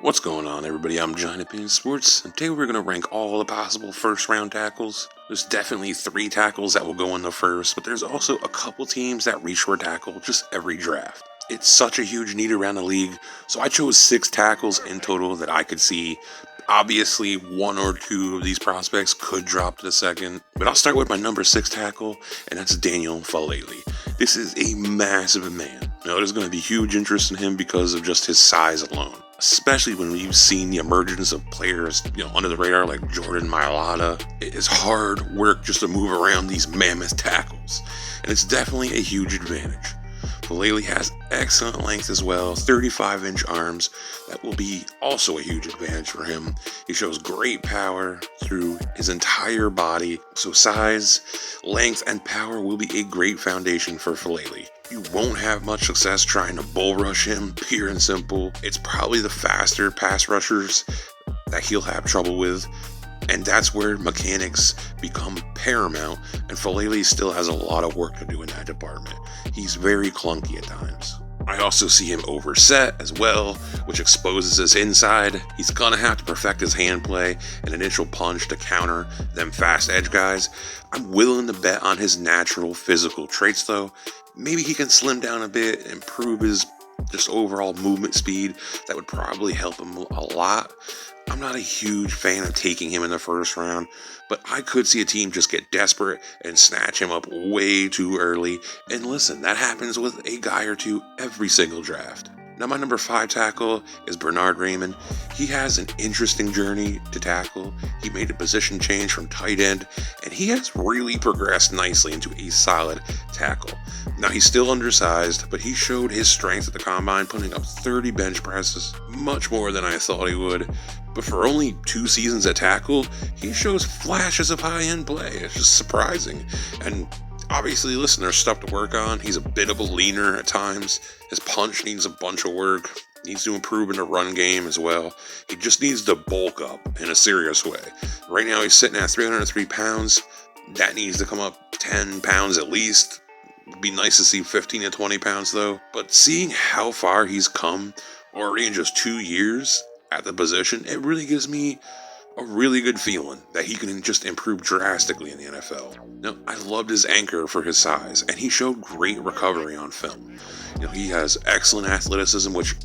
What's going on, everybody? I'm Giant Opinion Sports, and today we're going to rank all the possible first-round tackles. There's definitely 3 tackles that will go in the first, but there's also a couple teams that reach for a tackle just every draft. It's such a huge need around the league, so I chose 6 tackles in total that I could see. Obviously, 1 or 2 of these prospects could drop to the second, but I'll start with my number 6 tackle, and that's Daniel Faalele. This is a massive man. Now, there's going to be huge interest in him because of just his size alone, especially when we've seen the emergence of players, under the radar like Jordan Mailata. It is hard work just to move around these mammoth tackles, and it's definitely a huge advantage. Faalele has excellent length as well, 35-inch arms. That will be also a huge advantage for him. He shows great power through his entire body, so size, length, and power will be a great foundation for Faalele. You won't have much success trying to bull rush him, pure and simple. It's probably the faster pass rushers that he'll have trouble with, and that's where mechanics become paramount, and Faalele still has a lot of work to do in that department. He's very clunky at times. I also see him overset as well, which exposes his inside. He's gonna have to perfect his hand play and initial punch to counter them fast edge guys. I'm willing to bet on his natural physical traits though. Maybe he can slim down a bit and improve his just overall movement speed. That would probably help him a lot. I'm not a huge fan of taking him in the first round, but I could see a team just get desperate and snatch him up way too early. And listen, that happens with a guy or two every single draft. Now, my number 5 tackle is Bernhard Raimann. He has an interesting journey to tackle. He made a position change from tight end, and he has really progressed nicely into a solid tackle. Now, he's still undersized, but he showed his strength at the combine, putting up 30 bench presses, much more than I thought he would. But for only 2 seasons at tackle, he shows flashes of high-end play. It's just surprising. And obviously, listen, there's stuff to work on. He's a bit of a leaner at times. His punch needs a bunch of work. Needs to improve in the run game as well. He just needs to bulk up in a serious way. Right now, he's sitting at 303 pounds. That needs to come up 10 pounds at least. It'd be nice to see 15 to 20 pounds, though. But seeing how far he's come already in just 2 years at the position, it really gives me a really good feeling that he can just improve drastically in the NFL. Now, I loved his anchor for his size, and he showed great recovery on film. He has excellent athleticism, which,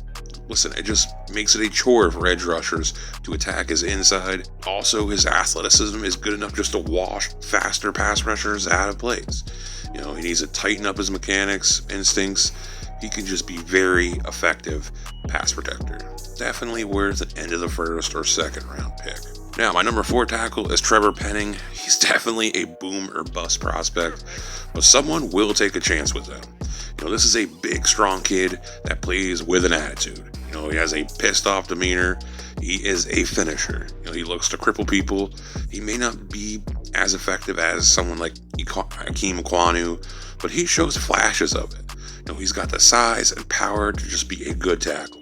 listen, it just makes it a chore for edge rushers to attack his inside. Also, his athleticism is good enough just to wash faster pass rushers out of place. He needs to tighten up his mechanics, instincts. He can just be very effective pass protector. Definitely worth an end of the first or second round pick. Now, my number 4 tackle is Trevor Penning. He's definitely a boom or bust prospect, but someone will take a chance with him. This is a big, strong kid that plays with an attitude. He has a pissed off demeanor. He is a finisher. He looks to cripple people. He may not be as effective as someone like Ikem Ekwonu, but he shows flashes of it. He's got the size and power to just be a good tackle.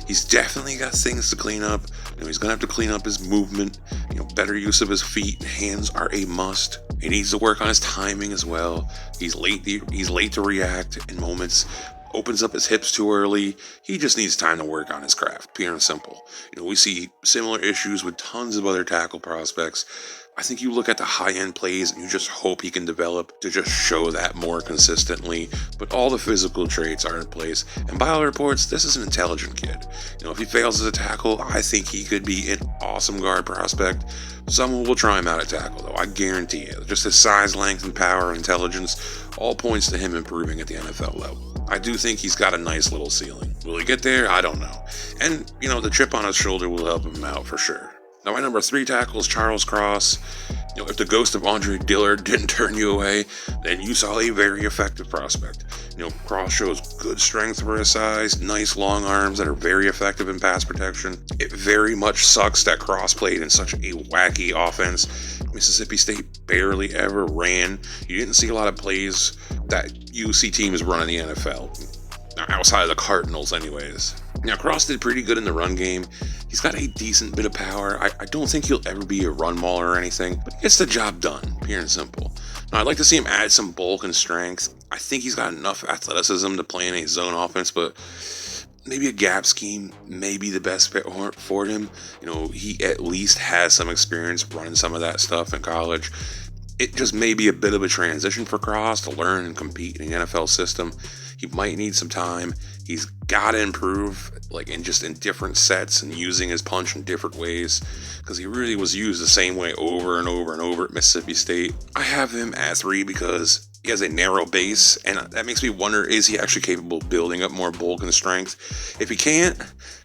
He's definitely got things to clean up. He's going to have to clean up his movement. Better use of his feet and hands are a must. He needs to work on his timing as well. He's late to react in moments. Opens up his hips too early. He just needs time to work on his craft, pure and simple. We see similar issues with tons of other tackle prospects. I think you look at the high-end plays and you just hope he can develop to just show that more consistently. But all the physical traits are in place. And by all reports, this is an intelligent kid. If he fails as a tackle, I think he could be an awesome guard prospect. Someone will try him out at tackle, though. I guarantee it. Just his size, length, and power and intelligence all points to him improving at the NFL level. I do think he's got a nice little ceiling. Will he get there? I don't know. And, the chip on his shoulder will help him out for sure. Now, my number 3 tackle is Charles Cross. If the ghost of Andre Dillard didn't turn you away, then you saw a very effective prospect. Cross shows good strength for his size, nice long arms that are very effective in pass protection. It very much sucks that Cross played in such a wacky offense. Mississippi State barely ever ran. You didn't see a lot of plays that UC teams run in the NFL. Outside of the Cardinals, anyways. Now, Cross did pretty good in the run game. He's got a decent bit of power. I don't think he'll ever be a run mauler or anything, but he gets the job done, pure and simple. Now, I'd like to see him add some bulk and strength. I think he's got enough athleticism to play in a zone offense, but maybe a gap scheme may be the best fit for him. He at least has some experience running some of that stuff in college. It just may be a bit of a transition for Cross to learn and compete in the NFL system. He might need some time. He's got to improve, in different sets and using his punch in different ways, because he really was used the same way over and over and over at Mississippi State. I have him at 3 because he has a narrow base, and that makes me wonder, is he actually capable of building up more bulk and strength? If he can't,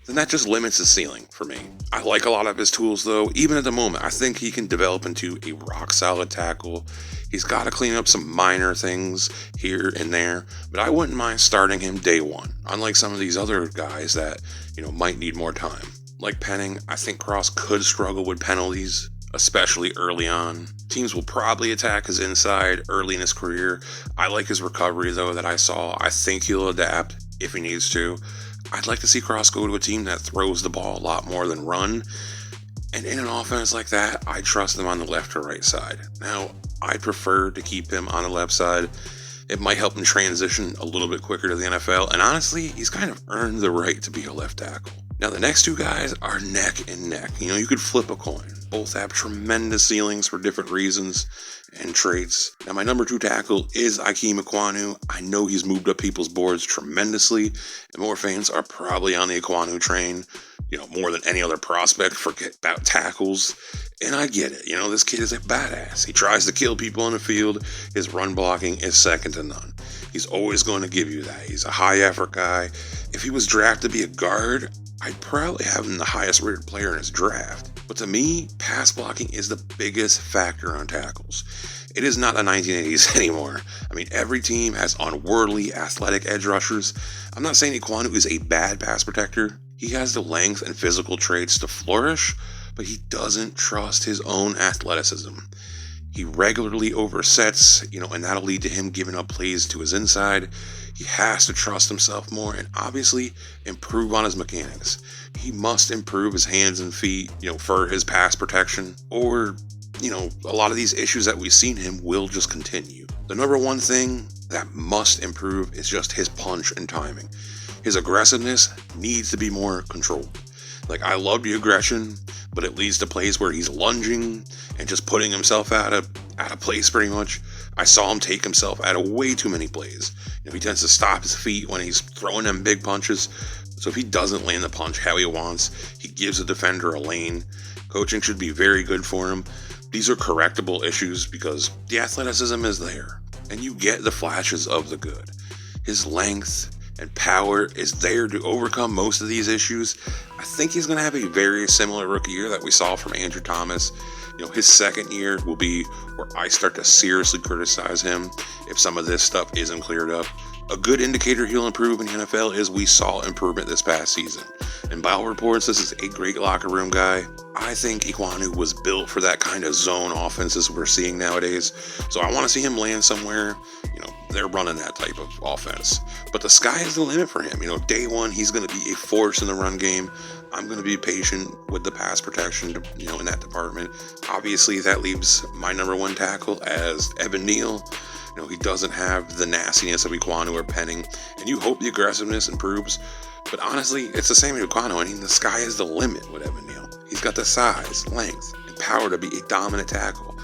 then that just limits his ceiling for me. I like a lot of his tools, though. Even at the moment, I think he can develop into a rock-solid tackle. He's got to clean up some minor things here and there, but I wouldn't mind starting him day one, unlike some of these other guys that, might need more time. Like Penning, I think Cross could struggle with penalties, especially early on. Teams will probably attack his inside early in his career. I like his recovery, though, that I saw. I think he'll adapt if he needs to. I'd like to see Cross go to a team that throws the ball a lot more than run. And in an offense like that, I trust him on the left or right side. Now, I'd prefer to keep him on the left side. It might help him transition a little bit quicker to the NFL. And honestly, he's kind of earned the right to be a left tackle. Now, the next two guys are neck and neck. You could flip a coin. Both have tremendous ceilings for different reasons and traits. Now, my number 2 tackle is Ikem Ekwonu. I know he's moved up people's boards tremendously, and more fans are probably on the Ekwonu train, more than any other prospect. Forget about tackles. And I get it. This kid is a badass. He tries to kill people on the field. His run blocking is second to none. He's always going to give you that. He's a high effort guy. If he was drafted to be a guard, I'd probably have him the highest rated player in his draft. But to me, pass blocking is the biggest factor on tackles. It is not the 1980s anymore. Every team has unworldly athletic edge rushers. I'm not saying Ekwonu is a bad pass protector. He has the length and physical traits to flourish, but he doesn't trust his own athleticism. He regularly oversets, and that'll lead to him giving up plays to his inside. He has to trust himself more and obviously improve on his mechanics. He must improve his hands and feet, for his pass protection, or, a lot of these issues that we've seen him will just continue. The number one thing that must improve is just his punch and timing. His aggressiveness needs to be more controlled. I love the aggression, but it leads to plays where he's lunging and just putting himself out of place pretty much. I saw him take himself out of way too many plays. He tends to stop his feet when he's throwing them big punches. So if he doesn't land the punch how he wants, he gives the defender a lane. Coaching should be very good for him. These are correctable issues because the athleticism is there, and you get the flashes of the good. His length and power is there to overcome most of these issues. I think he's going to have a very similar rookie year that we saw from Andrew Thomas. His second year will be where I start to seriously criticize him if some of this stuff isn't cleared up. A good indicator he'll improve in the NFL is we saw improvement this past season. And by all reports, this is a great locker room guy. I think Ekwonu was built for that kind of zone offenses we're seeing nowadays. So I want to see him land somewhere. They're running that type of offense. But the sky is the limit for him. Day one, he's going to be a force in the run game. I'm going to be patient with the pass protection, in that department. Obviously, that leaves my number 1 tackle as Evan Neal. He doesn't have the nastiness of Ekwonu or Penning, and you hope the aggressiveness improves. But honestly, it's the same with Ekwonu. The sky is the limit with Evan Neal. He's got the size, length, and power to be a dominant tackle.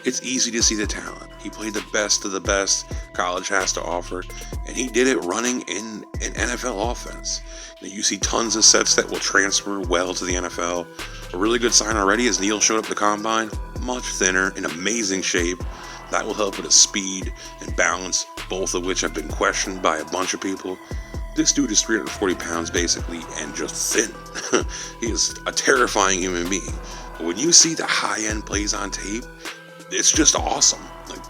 It's easy to see the talent. He played the best of the best college has to offer, and he did it running in an NFL offense. You see tons of sets that will transfer well to the NFL. A really good sign already is Neal showed up at the combine, much thinner, in amazing shape. That will help with his speed and balance, both of which have been questioned by a bunch of people. This dude is 340 pounds basically and just thin. He is a terrifying human being. But when you see the high-end plays on tape, it's just awesome.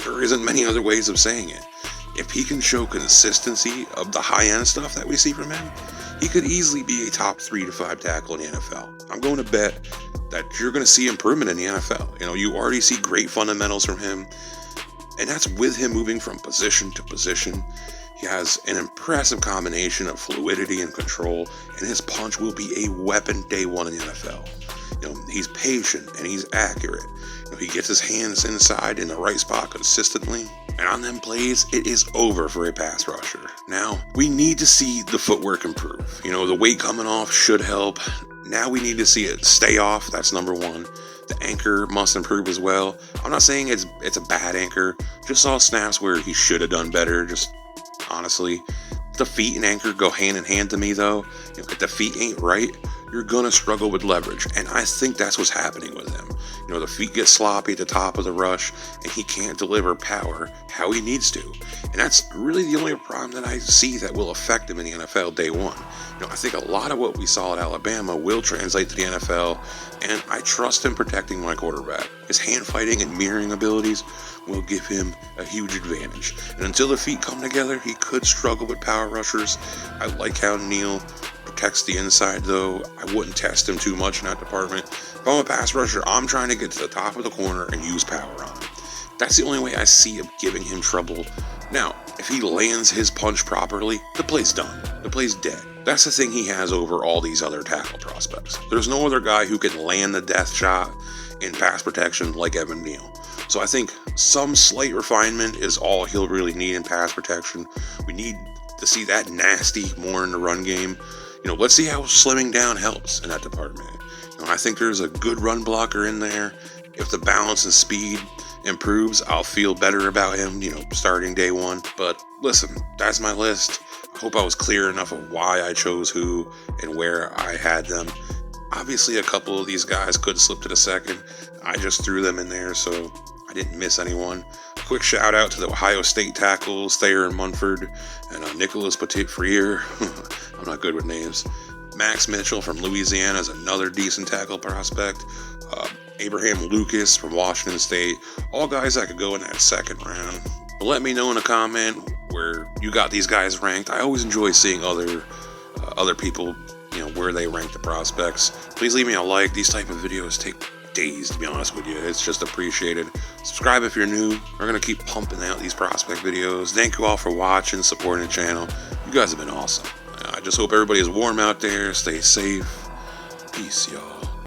There isn't many other ways of saying it. If he can show consistency of the high-end stuff that we see from him, he could easily be a top 3 to 5 tackle in the NFL. I'm going to bet that you're going to see improvement in the NFL. You already see great fundamentals from him, and that's with him moving from position to position. He has an impressive combination of fluidity and control, and his punch will be a weapon day one in the NFL. He's patient and he's accurate. If he gets his hands inside in the right spot consistently, and on them plays, it is over for a pass rusher. Now, we need to see the footwork improve. The weight coming off should help. Now we need to see it stay off. That's number one. The anchor must improve as well. I'm not saying it's a bad anchor. Just saw snaps where he should have done better. Just honestly, the feet and anchor go hand in hand to me though. If the feet ain't right, you're gonna struggle with leverage, and I think that's what's happening with him. The feet get sloppy at the top of the rush, and he can't deliver power how he needs to. And that's really the only problem that I see that will affect him in the NFL day one. I think a lot of what we saw at Alabama will translate to the NFL, and I trust him protecting my quarterback. His hand fighting and mirroring abilities will give him a huge advantage. And until the feet come together, he could struggle with power rushers. I like how Neal protects the inside though. I wouldn't test him too much in that department. If I'm a pass rusher, I'm trying to get to the top of the corner and use power on him. That's the only way I see him giving him trouble. Now, if he lands his punch properly, the play's done. The play's dead. That's the thing he has over all these other tackle prospects. There's no other guy who can land the death shot in pass protection like Evan Neal. So I think some slight refinement is all he'll really need in pass protection. We need to see that nasty more in the run game. Let's see how slimming down helps in that department. I think there's a good run blocker in there. If the balance and speed improves, I'll feel better about him, starting day one. But listen, that's my list. I hope I was clear enough of why I chose who and where I had them. Obviously, a couple of these guys could slip to the second. I just threw them in there, so I didn't miss anyone. Quick shout out to the Ohio State tackles, Thayer and Munford, and Nicholas Petit-Frere. I'm not good with names. Max Mitchell from Louisiana is another decent tackle prospect. Abraham Lucas from Washington State. All guys that could go in that second round. But let me know in a comment where you got these guys ranked. I always enjoy seeing other people, where they rank the prospects. Please leave me a like. These type of videos take days, to be honest with you. It's just appreciated. Subscribe if you're new. We're going to keep pumping out these prospect videos. Thank you all for watching, supporting the channel. You guys have been awesome. I just hope everybody is warm out there. Stay safe. Peace, y'all.